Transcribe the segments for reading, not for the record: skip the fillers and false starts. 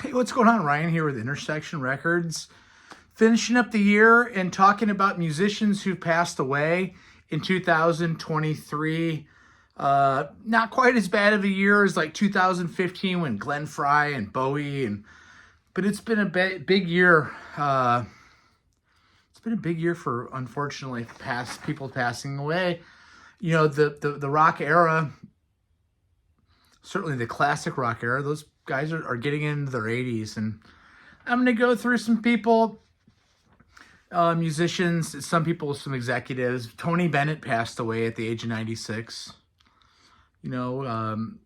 Hey, what's going on? Ryan here with Intersection Records. Finishing up the year and talking about musicians who passed away in 2023. Not quite as bad of a year as like 2015 when Glenn Frey and Bowie, but it's been a big year. It's been a big year for, unfortunately, people passing away. You know, the rock era, certainly the classic rock era, those guys are getting into their 80s. And I'm going to go through some people, musicians, some people, some executives. Tony Bennett passed away at the age of 96. You know,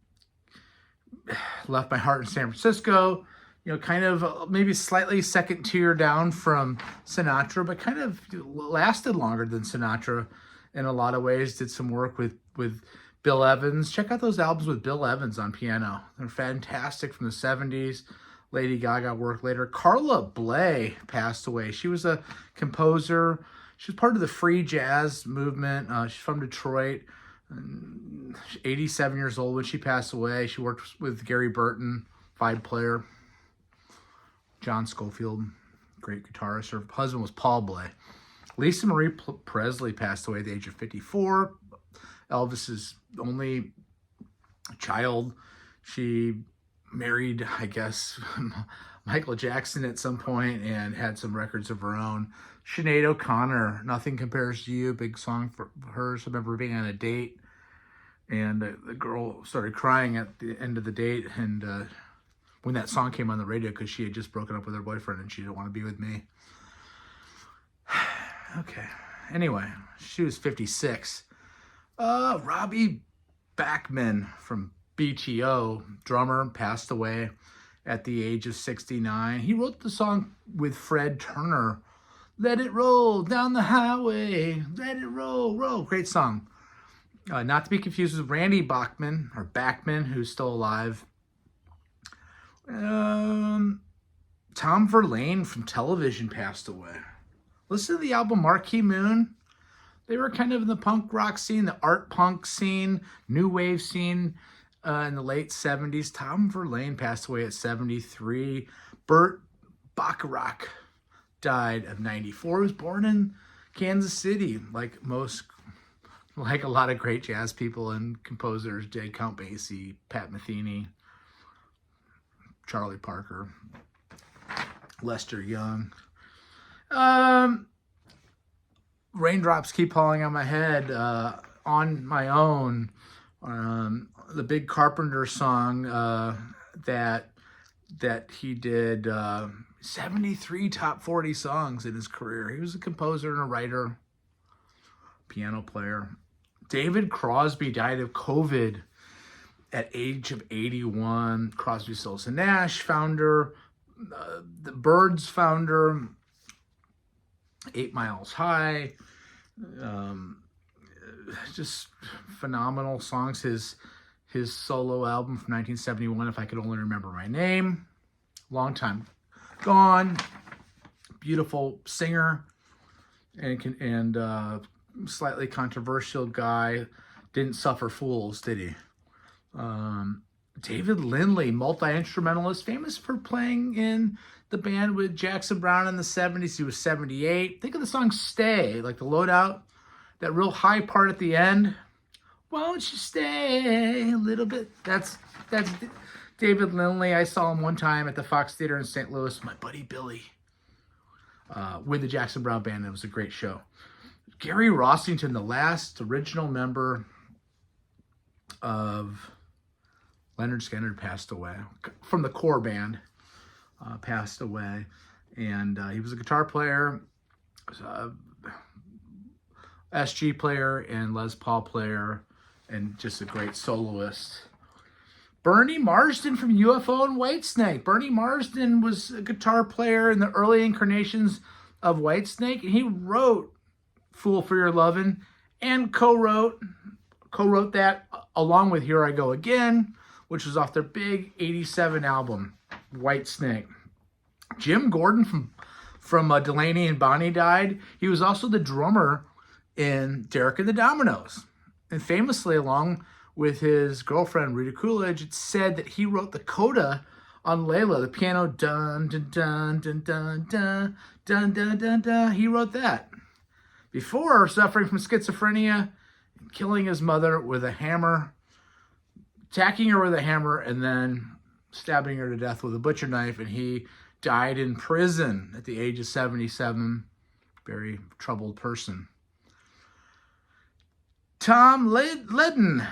left my heart in San Francisco. You know, kind of maybe slightly second tier down from Sinatra, but kind of lasted longer than Sinatra in a lot of ways. Did some work with Bill Evans. Check out those albums with Bill Evans on piano. They're fantastic from the 70s. Lady Gaga worked later. Carla Bley passed away. She was a composer. She was part of the free jazz movement. She's from Detroit. She's 87 years old when she passed away. She worked with Gary Burton, five player. John Scofield, great guitarist. Her husband was Paul Bley. Lisa Marie Presley passed away at the age of 54. Elvis's only child. She married, I guess, Michael Jackson at some point and had some records of her own. Sinead O'Connor, Nothing Compares to You, big song for hers. I remember being on a date and the girl started crying at the end of the date, and when that song came on the radio, because she had just broken up with her boyfriend and she didn't want to be with me. Okay. Anyway, she was 56. Robbie Bachman from BTO, drummer, passed away at the age of 69. He wrote the song with Fred Turner, Let It Roll Down the Highway, Let It Roll, Roll. Great song. Not to be confused with Randy Bachman, or Bachman, who's still alive. Tom Verlaine from Television passed away. Listen to the album Marquee Moon. They were kind of in the punk rock scene, the art punk scene, new wave scene in the late 70s. Tom Verlaine passed away at 73. Burt Bacharach died of 94. He was born in Kansas City, like a lot of great jazz people and composers did. Count Basie, Pat Metheny, Charlie Parker, Lester Young. Raindrops Keep Falling on My Head, On My Own, the big Carpenter song that he did, 73 top 40 songs in his career. He was a composer and a writer, piano player. David Crosby died of COVID at age of 81. Crosby, Stills and Nash founder, the Byrds founder, 8 Miles High, just phenomenal songs. His solo album from 1971, If I Could Only Remember My Name, long time gone, beautiful singer, and slightly controversial guy. Didn't suffer fools, did he? David Lindley, multi-instrumentalist, famous for playing in the band with Jackson Browne in the 70s. He was 78. Think of the song Stay, like the Loadout, that real high part at the end. Won't you stay a little bit? That's David Lindley. I saw him one time at the Fox Theater in St. Louis, my buddy Billy, with the Jackson Browne band. It was a great show. Gary Rossington, the last original member of Leonard Skinner, passed away from the core band. Passed away, and he was a guitar player, SG player, and Les Paul player, and just a great soloist. Bernie Marsden from UFO and Whitesnake. Bernie Marsden was a guitar player in the early incarnations of Whitesnake, and he wrote "Fool for Your Lovin'" and co-wrote that along with "Here I Go Again," which was off their big 87 album, Whitesnake. Jim Gordan from Delaney and Bonnie died. He was also the drummer in Derek and the Dominoes. And famously, along with his girlfriend, Rita Coolidge, it's said that he wrote the coda On Layla, the piano, dun, dun, dun, dun, dun, dun, dun, dun, dun, dun. He wrote that. Before suffering from schizophrenia and killing his mother with a hammer, attacking her with a hammer, and then stabbing her to death with a butcher knife, and he died in prison at the age of 77. Very troubled person. Tom Ledden,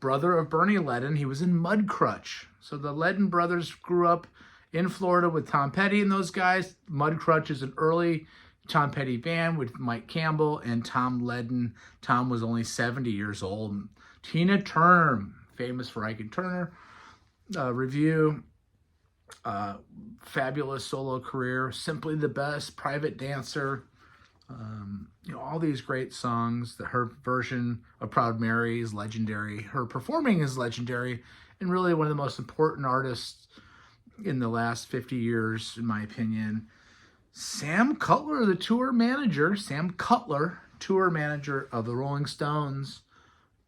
brother of Bernie Ledden. He was in Mudcrutch. So the Ledden brothers grew up in Florida with Tom Petty and those guys. Mudcrutch is an early Tom Petty band with Mike Campbell and Tom Ledden. Tom was only 70 years old. Tina Turner, famous for Ike and Turner Review. Fabulous solo career. Simply the Best, Private Dancer. All these great songs. Her version of Proud Mary is legendary. Her performing is legendary, and really one of the most important artists in the last 50 years, in my opinion. Sam Cutler, the tour manager. Sam Cutler, tour manager of the Rolling Stones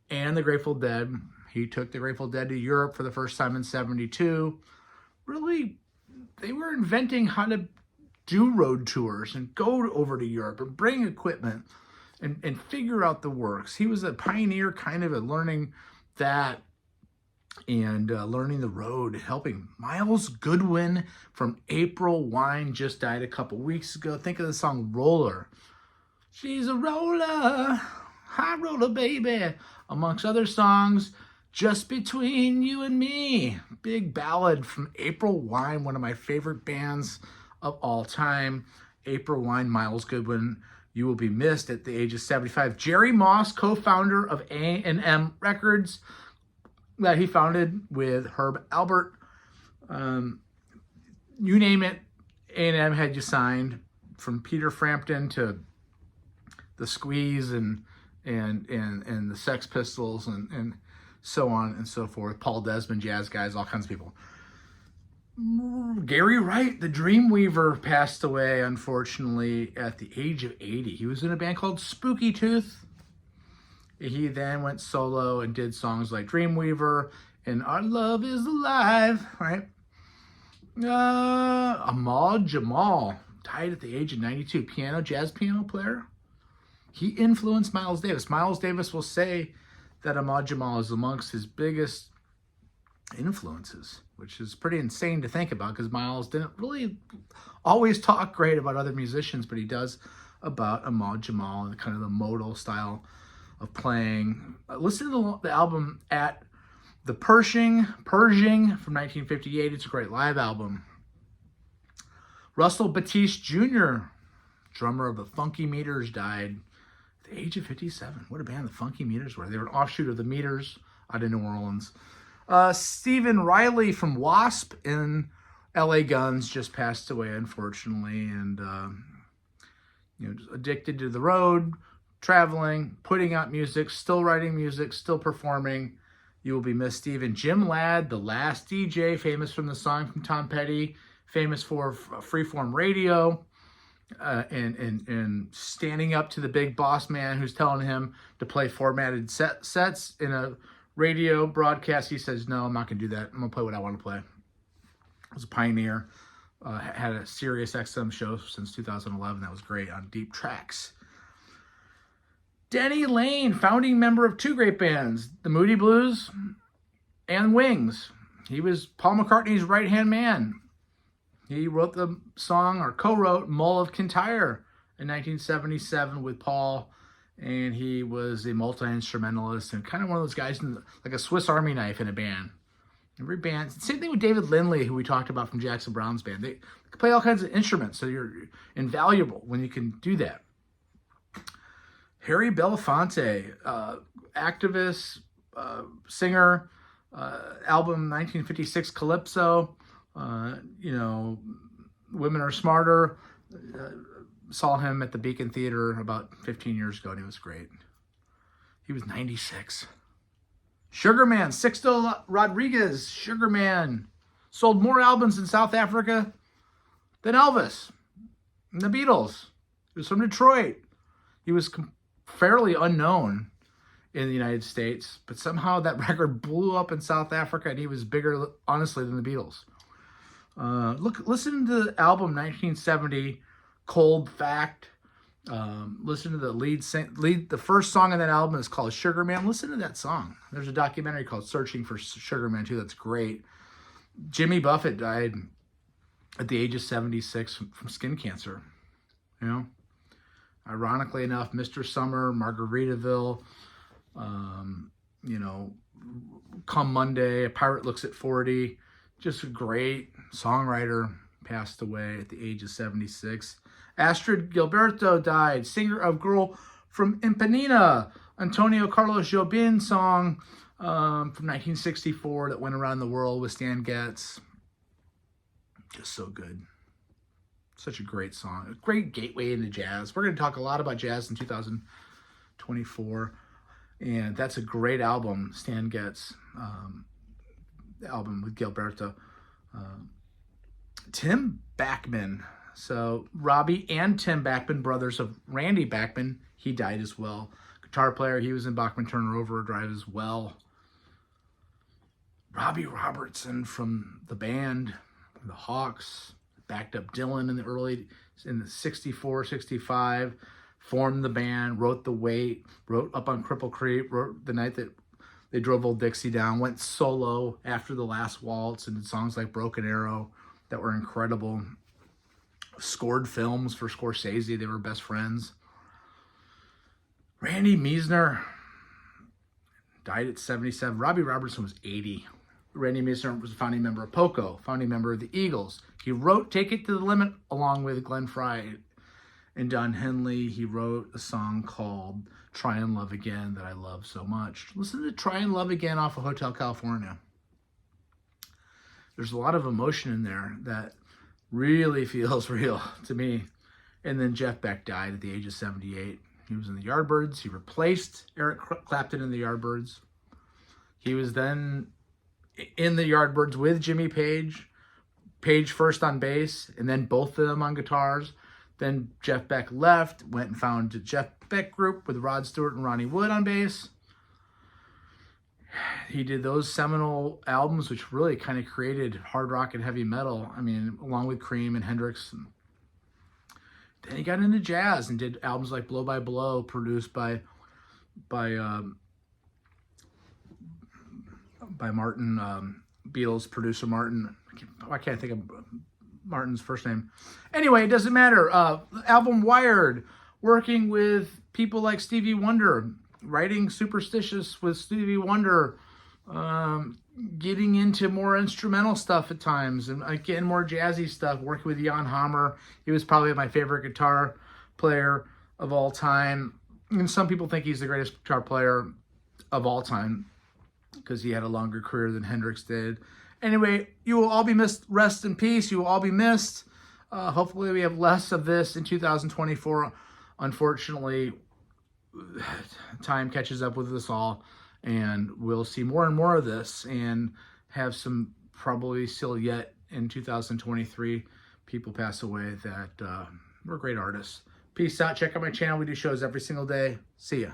and the Grateful Dead. He took the Grateful Dead to Europe for the first time in 72. Really, they were inventing how to do road tours and go over to Europe and bring equipment and figure out the works. He was a pioneer kind of at learning that and learning the road, helping. Miles Goodwin from April Wine just died a couple weeks ago. Think of the song Roller. She's a roller, high roller baby, amongst other songs. Just Between You and Me, big ballad from April Wine, one of my favorite bands of all time. April Wine, Miles Goodwin, you will be missed at the age of 75. Jerry Moss, co-founder of A&M Records, that he founded with Herb Albert. You name it, A&M had you signed, from Peter Frampton to the Squeeze and the Sex Pistols and so on and so forth. Paul Desmond, jazz guys, all kinds of people. Gary Wright, the Dreamweaver, passed away, unfortunately, at the age of 80. He was in a band called Spooky Tooth. He then went solo and did songs like Dreamweaver and Our Love Is Alive, right? Ahmad Jamal died at the age of 92. Jazz piano player. He influenced Miles Davis. Miles Davis will say that Ahmad Jamal is amongst his biggest influences, which is pretty insane to think about because Miles didn't really always talk great about other musicians, but he does about Ahmad Jamal and kind of the modal style of playing. Listen to the album At the Pershing from 1958. It's a great live album. Russell Batiste Jr., drummer of the Funky Meters, died at the age of 57. What a band the Funky Meters were. They were an offshoot of the Meters out of New Orleans. Stephen Riley from Wasp and LA Guns just passed away, unfortunately, and addicted to the road, traveling, putting out music, still writing music, still performing. You will be missed, Stephen. Jim Ladd, the last DJ, famous from the song from Tom Petty, famous for freeform radio, and standing up to the big boss man who's telling him to play formatted sets in a radio broadcast. He says, no, I'm not going to do that. I'm going to play what I want to play. I was a pioneer. Had a Sirius XM show since 2011. That was great on Deep Tracks. Denny Lane, founding member of two great bands, the Moody Blues and Wings. He was Paul McCartney's right-hand man. He wrote the song, or co-wrote, Mull of Kintyre in 1977 with Paul, and he was a multi-instrumentalist and kind of one of those guys, like a Swiss Army knife in a band. Every band, same thing with David Lindley, who we talked about from Jackson Browne's band. They play all kinds of instruments, so you're invaluable when you can do that. Harry Belafonte, activist, singer, album 1956 Calypso, Women Are Smarter. Saw him at the Beacon Theater about 15 years ago, and he was great. He was 96. Sugarman, Sixto Rodriguez, Sugarman, sold more albums in South Africa than Elvis and the Beatles. He was from Detroit. He was fairly unknown in the United States, but somehow that record blew up in South Africa, and he was bigger, honestly, than the Beatles. Listen to the album 1970, Cold Fact. Listen to the first song on that album is called Sugar Man. Listen to that song. There's a documentary called Searching for Sugar Man too. That's great. Jimmy Buffett died at the age of 76 from skin cancer. You know, ironically enough, Mr. Summer, Margaritaville, you know, Come Monday, A Pirate Looks at 40, just a great songwriter, passed away at the age of 76. Astrid Gilberto died, singer of Girl from Ipanema, Antonio Carlos Jobim song from 1964 that went around the world with Stan Getz. Just so good. Such a great song. A great gateway into jazz. We're going to talk a lot about jazz in 2024. And that's a great album, Stan Getz album with Gilberto. Tim Bachman. So Robbie and Tim Bachman, brothers of Randy Bachman, he died as well. Guitar player, he was in Bachman Turner Overdrive as well. Robbie Robertson from the band, the Hawks, backed up Dylan in the 64, 65, formed the band, wrote The Wait, wrote Up on Cripple Creek, wrote The Night That They Drove Old Dixie Down, went solo after The Last Waltz, and did songs like Broken Arrow that were incredible. Scored films for Scorsese. They were best friends. Randy Meisner died at 77. Robbie Robertson was 80. Randy Meisner was a founding member of Poco, founding member of the Eagles. He wrote Take It to the Limit along with Glenn Frey and Don Henley. He wrote a song called Try and Love Again that I love so much. Listen to Try and Love Again off of Hotel California. There's a lot of emotion in there that really feels real to me. And then Jeff Beck died at the age of 78. He was in the Yardbirds. He replaced Eric Clapton in the Yardbirds. He was then in the Yardbirds with Jimmy Page. Page first on bass, and then both of them on guitars. Then Jeff Beck left, went and found the Jeff Beck Group with Rod Stewart and Ronnie Wood on bass. He did those seminal albums, which really kind of created hard rock and heavy metal. I mean, along with Cream and Hendrix. Then he got into jazz and did albums like Blow by Blow, produced by Martin, Beatles producer Martin. I can't think of Martin's first name. Anyway, it doesn't matter. Album Wired, working with people like Stevie Wonder, writing Superstitious with Stevie Wonder, getting into more instrumental stuff at times, and again, more jazzy stuff, working with Jan Hammer. He was probably my favorite guitar player of all time. And some people think he's the greatest guitar player of all time because he had a longer career than Hendrix did. Anyway, you will all be missed. Rest in peace. You will all be missed. Hopefully we have less of this in 2024. Unfortunately, time catches up with us all, and we'll see more and more of this, and have some probably still yet in 2023 people pass away that were great artists. Peace out. Check out my channel. We do shows every single day. See ya.